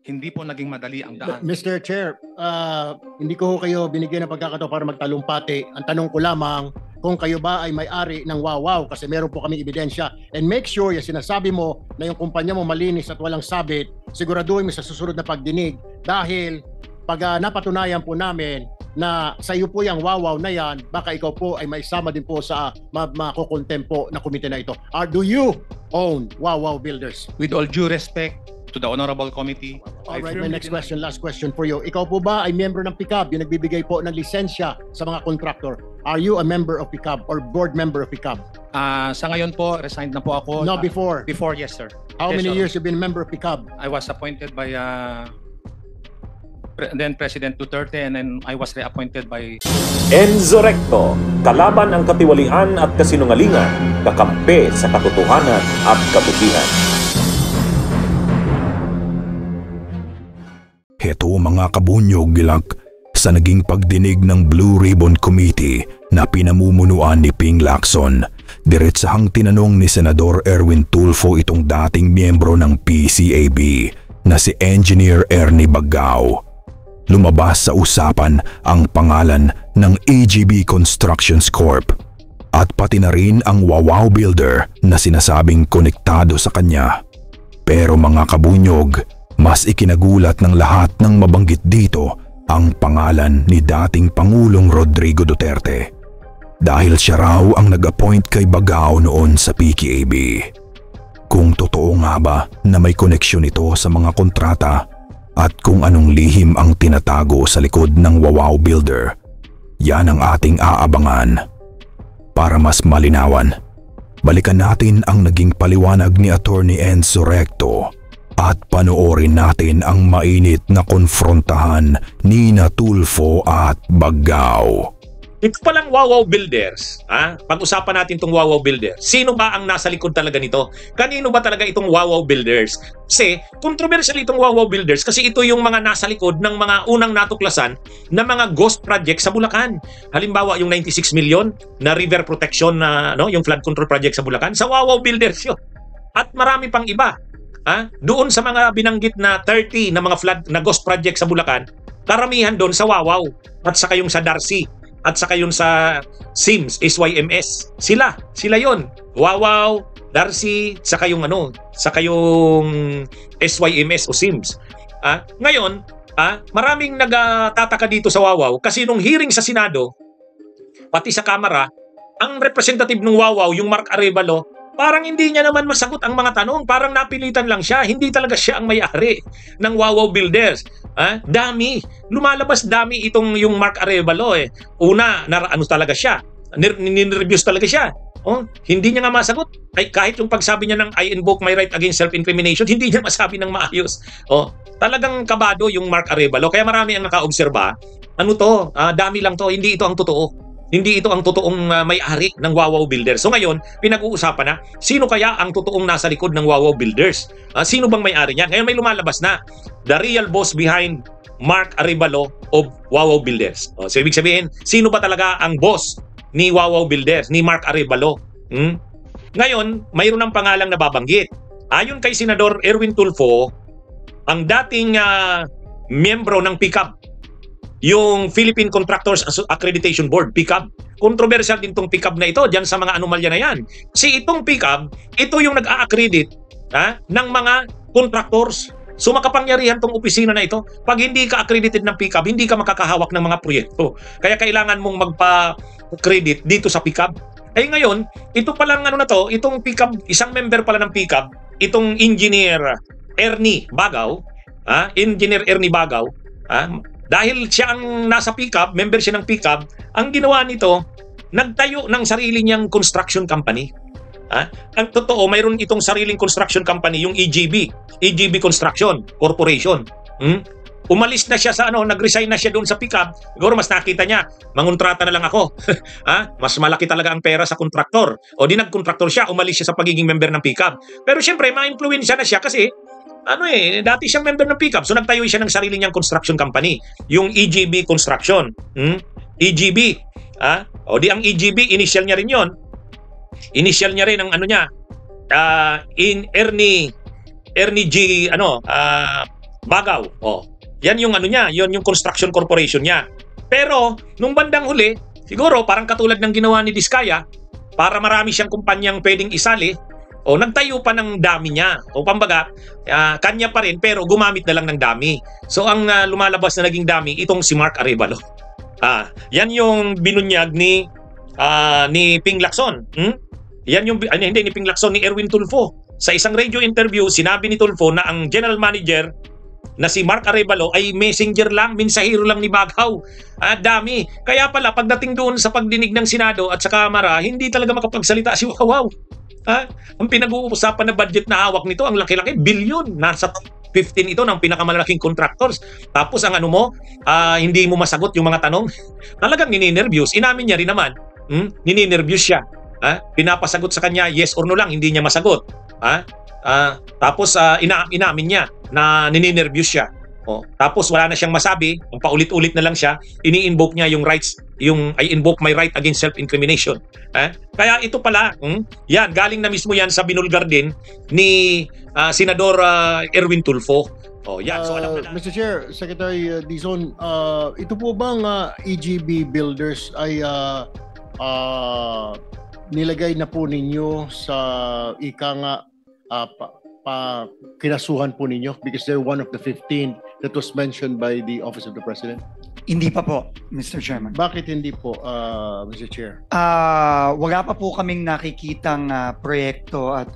Hindi po naging madali ang daan. Mr. Chair, hindi ko kayo binigyan ng pagkakataon para magtalumpati. Ang tanong ko lamang kung kayo ba ay may-ari ng Wawaw kasi meron po kaming ebidensya. And make sure yung sinasabi mo na yung kumpanya mo malinis at walang sabit, siguraduhin mo sa susunod na pagdinig dahil pag napatunayan po namin na sa iyo po yung Wawaw na yan, baka ikaw po ay maisama din po sa makukontempo na komite na ito. Do you own Wawaw Builders? With all due respect to the Honorable Committee, Alright, my next question, last question for you. Ikaw po ba ay member ng PICAB, yung nagbibigay po ng lisensya sa mga contractor? Are you a member of PICAB or board member of PICAB? Sa ngayon po, resigned na po ako. No, before. Before, yes, sir. How Yes, many sir. years you been a member of PICAB? I was appointed by then President Duterte, and then I was reappointed by Enzo Recto, kalaban ang katiwalian at kasinungalingan, kakampi sa katotohanan at kabutihan. Heto mga kabunyog gilak sa naging pagdinig ng Blue Ribbon Committee na pinamumunuan ni Ping Lacson. Diretsahang tinanong ni Senador Erwin Tulfo itong dating miyembro ng PCAB na si Engineer Ernie Baggao. Lumabas sa usapan ang pangalan ng AGB Constructions Corp at pati na rin ang Wawaw Builder na sinasabing konektado sa kanya. Pero mga kabunyog, mas ikinagulat ng lahat ng mabanggit dito ang pangalan ni dating Pangulong Rodrigo Duterte. Dahil siya raw ang nag-appoint kay Baggao noon sa PCAB. Kung totoo nga ba na may koneksyon ito sa mga kontrata at kung anong lihim ang tinatago sa likod ng Wawaw Builder, yan ang ating aabangan. Para mas malinawan, balikan natin ang naging paliwanag ni Attorney Enzo Recto at panoorin natin ang mainit na konfrontahan ni Tulfo at Baggao. Ito palang Wawaw Builders, pag-usapan natin itong Wawaw Builders. Sino ba ang nasa likod talaga nito? Kanino ba talaga itong Wawaw Builders? Kasi controversial itong Wawaw Builders kasi ito yung mga nasa likod ng mga unang natuklasan na mga ghost project sa Bulacan. Halimbawa yung 96 million na river protection na yung flood control project sa Bulacan, sa Wawaw Builders yun. At marami pang iba. Doon sa mga binanggit na 30 na mga flood na ghost project sa Bulacan, karamihan doon sa Wawaw at saka yung sa Darcy at saka yung sa SIMS, SYMS. Sila yon. Wawaw, Darcy, saka yung SYMS o SIMS. Ngayon, maraming nagtataka dito sa Wawaw kasi nung hearing sa Senado, pati sa Kamara, ang representative ng Wawaw, yung Mark Arevalo, parang hindi niya naman masagot ang mga tanong. Parang napilitan lang siya. Hindi talaga siya ang may-ari ng Wawaw Builders. Dami. Lumalabas dami itong yung Mark Arevalo eh. Una, talaga siya. Nireviews talaga siya. Hindi niya nga masagot. Kahit yung pagsabi niya ng I invoke my right against self-incrimination, hindi niya masabi ng maayos. Talagang kabado yung Mark Arevalo. Kaya marami ang nakaobserba. Dami lang to. Hindi ito ang totoo. Hindi ito ang totoong may-ari ng Wawaw Builders. So ngayon, pinag-uusapan na, sino kaya ang totoong nasa likod ng Wawaw Builders? Sino bang may-ari niya? Ngayon may lumalabas na, the real boss behind Mark Arevalo of Wawaw Builders. So ibig sabihin, sino ba talaga ang boss ni Wawaw Builders, ni Mark Arevalo? Ngayon, mayroon ng pangalang nababanggit. Ayon kay Senador Erwin Tulfo, ang dating miyembro ng PICAB, yung Philippine Contractors Accreditation Board, PICAB. Controversial din itong PICAB na ito dyan sa mga anomalya na yan. Kasi itong PICAB, ito yung nag-a-accredit ng mga contractors. So makapangyarihan tong opisina na ito. Pag hindi ka accredited ng PICAB, hindi ka makakahawak ng mga proyekto. Kaya kailangan mong magpa-credit dito sa PICAB. Ngayon, ito palang itong PICAB, isang member pala ng PICAB, itong Engineer Ernie Baggao, Engineer Ernie Baggao, dahil siya ang nasa PICAB, member siya ng PICAB, ang ginawa nito, nagtayo ng sarili niyang construction company. Ang totoo, mayroon itong sariling construction company, yung EGB Construction Corporation. Umalis na siya sa nag-resign na siya doon sa PICAB. Siguro mas nakita niya, mangontrata na lang ako. Mas malaki talaga ang pera sa kontraktor. O di nag-kontraktor siya, umalis siya sa pagiging member ng PICAB. Pero syempre, ma-influensya na siya kasi dati siyang member ng PICAB. So nagtayo siya ng sarili niyang construction company, yung EGB Construction. EGB. O di ang EGB, initial niya rin yon. Initial niya rin ang in Ernie G, Bagaw. Oh. Yan yung ano niya, yon yung construction corporation niya. Pero nung bandang huli, siguro parang katulad ng ginawa ni Diskaya, para marami siyang kumpanyang pwedeng isali, o nagtayo pa ng dami niya. O pambaga, kanya pa rin pero gumamit na lang ng dami. So ang lumalabas na naging dami itong si Mark Arevalo. Yan yung binunyag ni Ping Lacson. Yan yung hindi ni Ping Lacson, ni Erwin Tulfo. Sa isang radio interview, sinabi ni Tulfo na ang general manager na si Mark Arevalo ay messenger lang, mensahero lang ni Bagaw. Dami. Kaya pala, pagdating doon sa pagdinig ng Senado at sa Kamara, hindi talaga makapagsalita si Wawaw. Ang pinag-uusapan na budget na hawak nito, ang laki-laki, bilyon. Nasa 15 ito ng pinakamalaking contractors. Tapos ang ano mo, hindi mo masagot yung mga tanong. Talagang nininervyos. Inamin niya rin naman. Nininervyos siya. Pinapasagot sa kanya, yes or no lang, hindi niya masagot. Tapos inamin niya na nininervyos siya. Tapos wala na siyang masabi, ang paulit-ulit na lang siya, ini-invoke niya yung rights, yung I invoke my right against self-incrimination. Kaya ito pala, yan, galing na mismo yan sa binulgar din ni Senador Erwin Tulfo. Yan, so alam na. Mr. Chair, Secretary Dizon, ito po bang EGB Builders ay nilagay na po ninyo sa kinasuhan po ninyo because they're one of the 15 that was mentioned by the Office of the President? Hindi pa po, Mr. Chairman. Bakit hindi po, Mr. Chair? Wala pa po kaming nakikitang proyekto at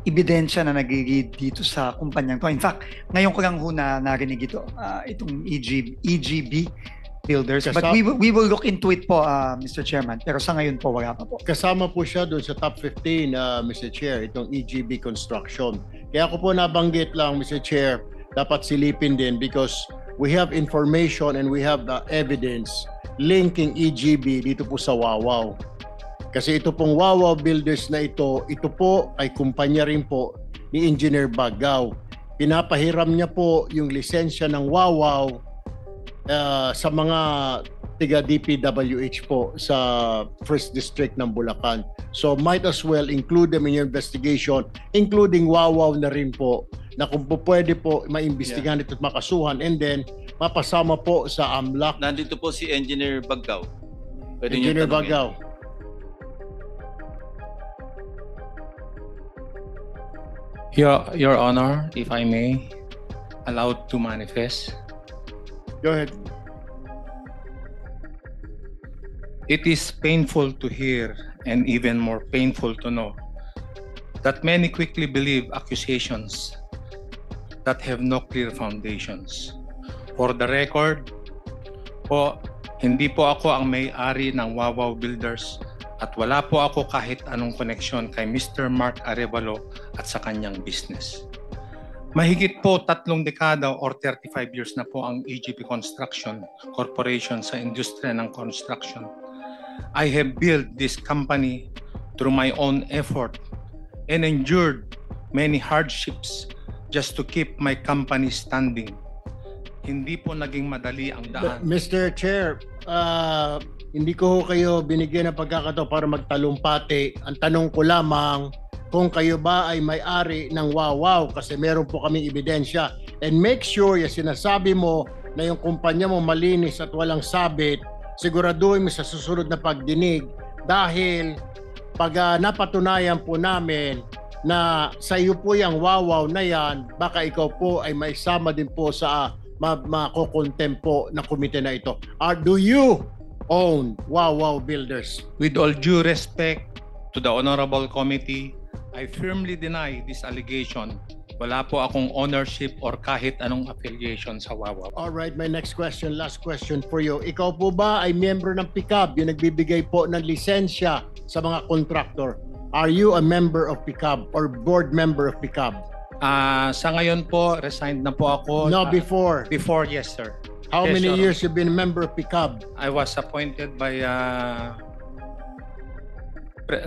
ebidensya na nagigid dito sa kumpanyang to. In fact, ngayon ko lang ho na narinig ito, itong EGB Builders. But we will look into it po, Mr. Chairman. Pero sa ngayon po, wala pa po. Kasama po siya doon sa top 15, Mr. Chair, itong EGB Construction. Kaya ako po nabanggit lang, Mr. Chair, dapat silipin din because we have information and we have the evidence linking EGB dito po sa Wawaw. Kasi ito pong Wawaw Builders na ito po ay kumpanya rin po ni Engineer Bagaw. Pinapahiram niya po yung lisensya ng Wawaw sa mga tiga DPWH po sa First District ng Bulacan. So might as well include them in your investigation, including Wawaw na rin po, na kung po pwede po maimbestigahan ito at makasuhan and then mapasama po sa AMLAC. Nandito po si Engineer Bagaw. Pwede Engineer niyo tanungin. Bagaw. Your Honor, if I may, allowed to manifest. Go ahead. It is painful to hear and even more painful to know that many quickly believe accusations that have no clear foundations. For the record, hindi po ako ang may-ari ng Wawaw Builders at wala po ako kahit anong koneksyon kay Mr. Mark Arevalo at sa kanyang business. Mahigit po 3 dekada or 35 years na po ang EGB Construction Corporation sa industriya ng construction. I have built this company through my own effort and endured many hardships just to keep my company standing. Hindi po naging madali ang daan. Mr. Chair, hindi ko kayo binigyan ng pagkakataon para magtalumpati. Ang tanong ko lamang, kung kayo ba ay may-ari ng Wawaw kasi meron po kaming ebidensya. And make sure yung sinasabi mo na yung kumpanya mo malinis at walang sabit, siguraduhin mo sa susunod na pagdinig dahil pag napatunayan po namin na sa iyo po yung Wawaw na yan, baka ikaw po ay maisama din po sa makokontem po na komite na ito. Do you own Wawaw Builders? With all due respect to the Honorable Committee, I firmly deny this allegation. Wala po akong ownership or kahit anong affiliation sa Wawaw. Alright, my next question, last question for you. Ikaw po ba ay miyembro ng PICAB, yung nagbibigay po ng lisensya sa mga contractor? Are you a member of PICAB or board member of PICAB? Sa ngayon po, resigned na po ako. No, before. Before, yes, sir. How Yes, many Your years you've been a member of PICAB? I was appointed by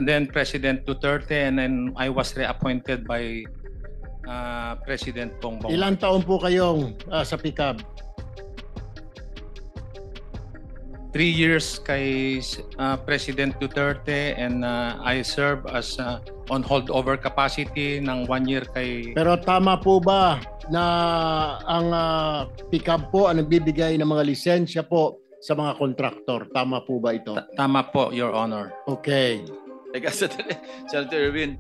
then President Duterte and then I was reappointed by President Bongbong. Ilang taon po kayong sa PICAB? 3 years kay President Duterte and I serve as on holdover capacity ng 1 year kay... Pero tama po ba na ang PICAB po ang nagbibigay ng mga lisensya po sa mga kontraktor? Tama po ba ito? Tama po, Your Honor. Okay. Teka, Senator Erwin,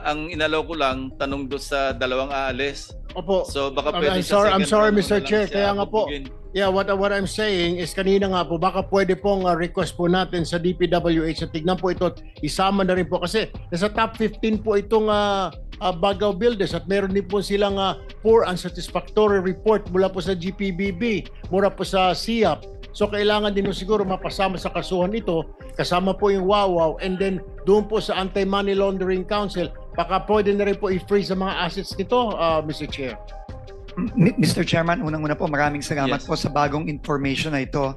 ang inalaw ko lang, tanong doon sa dalawang aalis. Opo. So baka pwede I'm sorry, round Mr. na lang Chair. siya Kaya nga po, bubugin. yeah, what I'm saying is kanina nga po, baka pwede pong request po natin sa DPWH na tignan po ito, isama na rin po kasi nasa top 15 po itong Bagao Builders at meron din po silang poor unsatisfactory report mula po sa GPBB, mula po sa SIAP. So kailangan din siguro mapasama sa kasuhan ito, kasama po yung WAWAW, and then doon po sa Anti-Money Laundering Council, baka pwede na rin po i-freeze ang mga assets nito, Mr. Chair. Mr. Chairman, unang-una po, maraming salamat Yes. po sa bagong information na ito.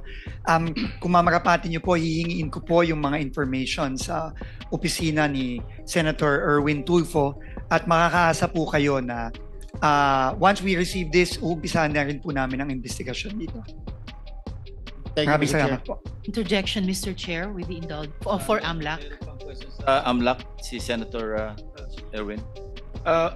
Kung mamarapati niyo po, hihingiin ko po yung mga information sa opisina ni Senator Erwin Tulfo at makakaasa po kayo na once we receive this, uumpisahan na rin po namin ang investigasyon dito. Thank you, Maraming Mr. Chair. salamat po. Interjection, Mr. Chair, with the for AMLAC. Sa AMLAC, si Senator Erwin.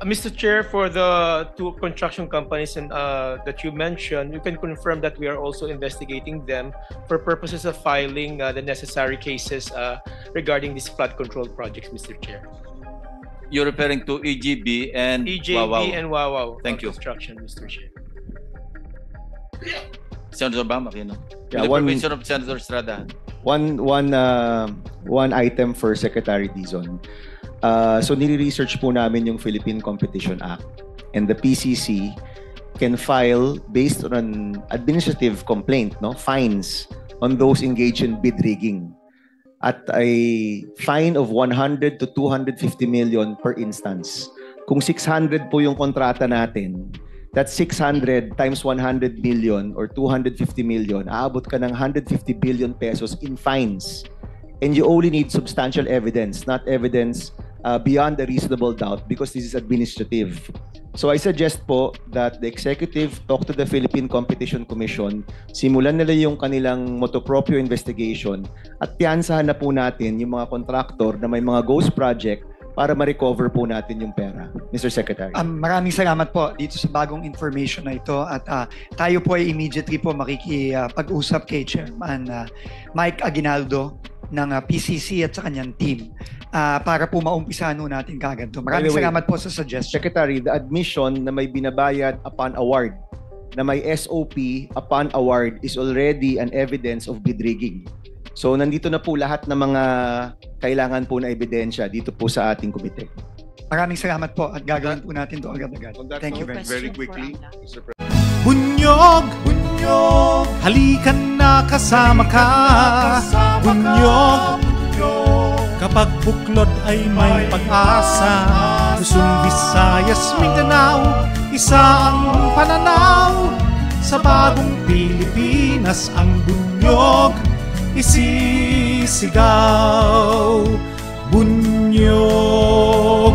Mr. Chair, for the two construction companies that you mentioned, you can confirm that we are also investigating them for purposes of filing the necessary cases regarding these flood control projects, Mr. Chair. You're referring to EGB and EJB WAWAW. and WAWAW Thank you. Construction, Mr. Chair. Senator Bama, no? Yeah, With the one- permission of Senator Estrada. One item for Secretary Dizon. So nire-research po namin yung Philippine Competition Act, and the PCC can file based on an administrative complaint, no, fines on those engaged in bid rigging at a fine of 100 to 250 million per instance. Kung 600 po yung kontrata natin, that's 600 times 100 million or 250 million, aabot ka ng 150 billion pesos in fines. And you only need substantial evidence, not evidence beyond a reasonable doubt, because this is administrative. So I suggest po that the executive talk to the Philippine Competition Commission, simulan nila yung kanilang motu proprio investigation at piyansahan na po natin yung mga contractor na may mga ghost project para ma-recover po natin yung pera. Mr. Secretary. Maraming salamat po dito sa bagong information na ito at tayo po ay immediately po makikipag-usap kay Chairman Mike Aguinaldo ng PCC at sa kanyang team para po maumpisahan natin kagad to. Maraming By the way, salamat po sa suggestion. Secretary, the admission na may binabayad upon award, na may SOP upon award is already an evidence of bid rigging. So nandito na po lahat ng mga kailangan po na ebidensya dito po sa ating komite. Maraming salamat po at gagawin po natin to agad-agad. Thank you very much. Very quickly. Bunyog, bunyog, halikan na kasama ka. Bunyog, kapag buklod ay may pag-asa. Luzon, Visayas, Mindanao, isa ang pananaw. Sa bagong Pilipinas ang bunyog isisigaw. Bunyog,